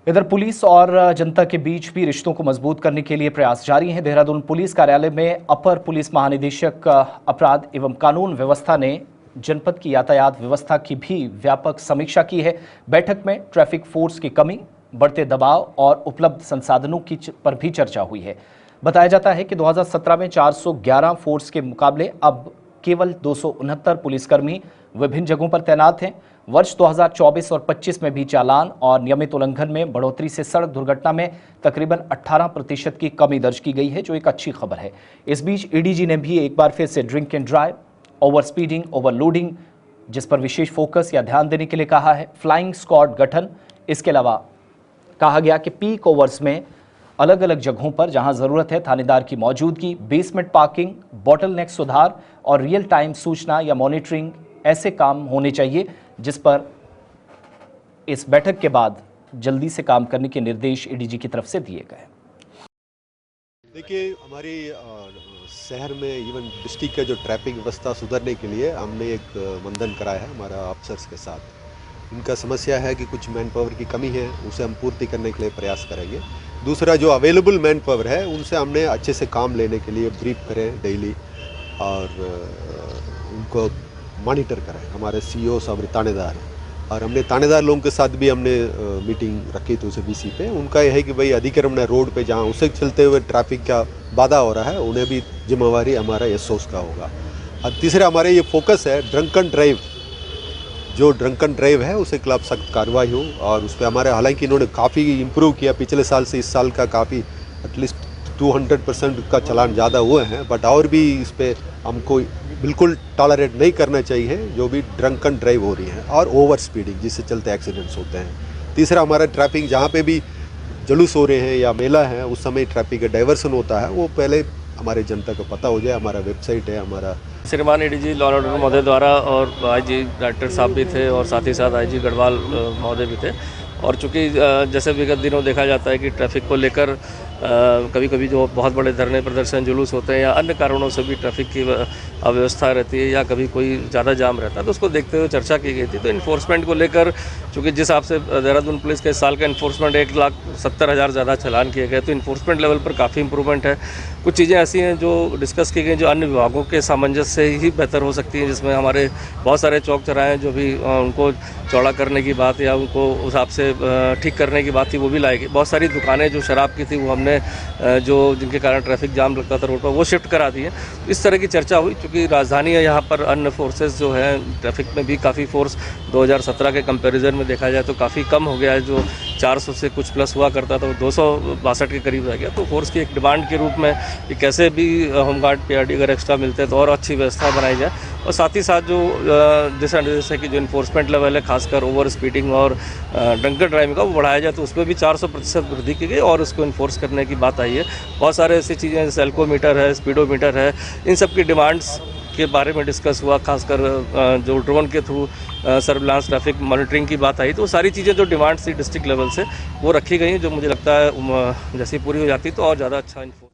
इधर पुलिस और जनता के बीच भी रिश्तों को मजबूत करने के लिए प्रयास जारी हैं। देहरादून पुलिस कार्यालय में अपर पुलिस महानिदेशक अपराध एवं कानून व्यवस्था ने जनपद की यातायात व्यवस्था की भी व्यापक समीक्षा की है। बैठक में ट्रैफिक फोर्स की कमी, बढ़ते दबाव और उपलब्ध संसाधनों की पर भी चर्चा हुई है। बताया जाता है कि 2017 में 411 फोर्स के मुकाबले अब केवल 269 पुलिसकर्मी विभिन्न जगहों पर तैनात हैं। वर्ष 2024 और 25 में भी चालान और नियमित उल्लंघन में बढ़ोतरी से सड़क दुर्घटना में तकरीबन 18% की कमी दर्ज की गई है, जो एक अच्छी खबर है। इस बीच एडीजी ने भी एक बार फिर से drink and drive, over speeding, overloading, जिस पर विशेष फोकस या ध्यान देने के लिए कहा है। फ्लाइंग स्क्वाड गठन, इसके अलावा कहा गया कि पीक ओवर्स में अलग अलग जगहों पर जहां जरूरत है थानेदार की मौजूदगी, बेसमेंट पार्किंग, बॉटलनेक सुधार और रियल टाइम सूचना या मॉनिटरिंग ऐसे काम होने चाहिए जिस पर इस बैठक के बाद जल्दी से काम करने के निर्देश एडीजी की तरफ से दिए गए। देखिए, हमारी शहर में इवन डिस्ट्रिक्ट का जो ट्रैफिक व्यवस्था सुधारने के लिए हमने एक मंथन कराया है हमारा अफसर्स के साथ। इनका समस्या है कि कुछ मैन पावर की कमी है, उसे हम पूर्ति करने के लिए प्रयास करेंगे। दूसरा, जो अवेलेबल मैन पावर है उनसे हमने अच्छे से काम लेने के लिए ब्रीफ करें डेली और उनको मॉनिटर करें। हमारे सीईओ साहब थानेदार हैं और हमने थानेदार लोगों के साथ भी हमने मीटिंग रखी थी उसे बीसी पे। उनका यह है कि भाई अधिक्रमण रोड पे जहाँ उसे चलते हुए ट्रैफिक का बाधा हो रहा है, उन्हें भी जिम्मेवारी हमारा एसओस का होगा। और तीसरा, हमारे ये फोकस है ड्रंकन ड्राइव, जो ड्रंकन ड्राइव है उसे खिलाफ सख्त कार्रवाई हो। और उस पर हमारे हालांकि इन्होंने काफ़ी इम्प्रूव किया, पिछले साल से इस साल का काफ़ी एटलीस्ट 200% का चलान ज़्यादा हुए हैं, बट और भी इस पर हमको बिल्कुल टॉलरेट नहीं करना चाहिए जो भी ड्रंकन ड्राइव हो रही है और ओवर स्पीडिंग जिससे चलते एक्सीडेंट्स होते हैं। तीसरा, हमारा ट्रैफिक जहाँ पे भी जुलूस हो रहे हैं या मेला है उस समय ट्रैफिक का डाइवर्सन होता है, वो पहले हमारे जनता को पता हो जाए। हमारा वेबसाइट है हमारा। श्रीमान एडीजी लॉ एंड ऑर्डर महोदय द्वारा और आईजी डायरेक्टर साहब भी थे और साथ ही साथ आईजी गढ़वाल महोदय भी थे। और चूँकि जैसे विगत दिनों देखा जाता है कि ट्रैफिक को लेकर कभी कभी जो बहुत बड़े धरने प्रदर्शन जुलूस होते हैं या अन्य कारणों से भी ट्रैफिक की अव्यवस्था रहती है या कभी कोई ज़्यादा जाम रहता है, तो उसको देखते हुए चर्चा की गई थी। तो इन्फोर्समेंट को लेकर चूँकि जिस हिसाब से देहरादून पुलिस के साल का इन्फोर्समेंट 1,70,000 ज़्यादा चालान किए गए, तो इन्फोर्समेंट लेवल पर काफ़ी इंप्रूवमेंट है। कुछ चीज़ें ऐसी हैं जो डिस्कस की गई जो अन्य विभागों के सामंजस्य से ही बेहतर हो सकती हैं, जिसमें हमारे बहुत सारे चौक चौराहे जो भी उनको चौड़ा करने की बात या उनको उस हिसाब से ठीक करने की बात थी वो भी लाएगी। बहुत सारी दुकानें जो शराब की थी वो हमने जो जिनके कारण ट्रैफिक जाम लगता था रोड पर वो शिफ्ट करा दी है। इस तरह की चर्चा हुई। चूँकि राजधानी है, यहाँ पर अन्य फोर्सेस जो है ट्रैफिक में भी काफ़ी फोर्स 2017 के कंपैरिजन में देखा जाए तो काफ़ी कम हो गया है। जो 400 से कुछ प्लस हुआ करता था वो 262 के करीब रह गया। तो फोर्स की एक डिमांड के रूप में कि कैसे भी होमगार्ड पीआरडी अगर एक्स्ट्रा मिलते हैं तो और अच्छी व्यवस्था बनाई जाए। और साथ ही साथ जो दिशा निर्देश है कि जो इन्फोर्समेंट लेवल है खासकर ओवर स्पीडिंग और ड्रंकन ड्राइविंग का वो बढ़ाया जाए, तो उसमें भी 400% वृद्धि की गई और उसको इन्फोर्स करने की बात आई है। बहुत सारे ऐसी चीज़ें जैसे एल्कोमीटर है, स्पीडोमीटर है, इन सब की डिमांड्स के बारे में डिस्कस हुआ। खासकर जो ड्रोन के थ्रू सर्विलांस ट्रैफिक मॉनिटरिंग की बात आई, तो वो सारी चीज़ें जो डिमांड्स थी डिस्ट्रिक्ट लेवल से वो रखी गई हैं, जो मुझे लगता है जैसे पूरी हो जाती तो और ज़्यादा अच्छा इन्फोर्स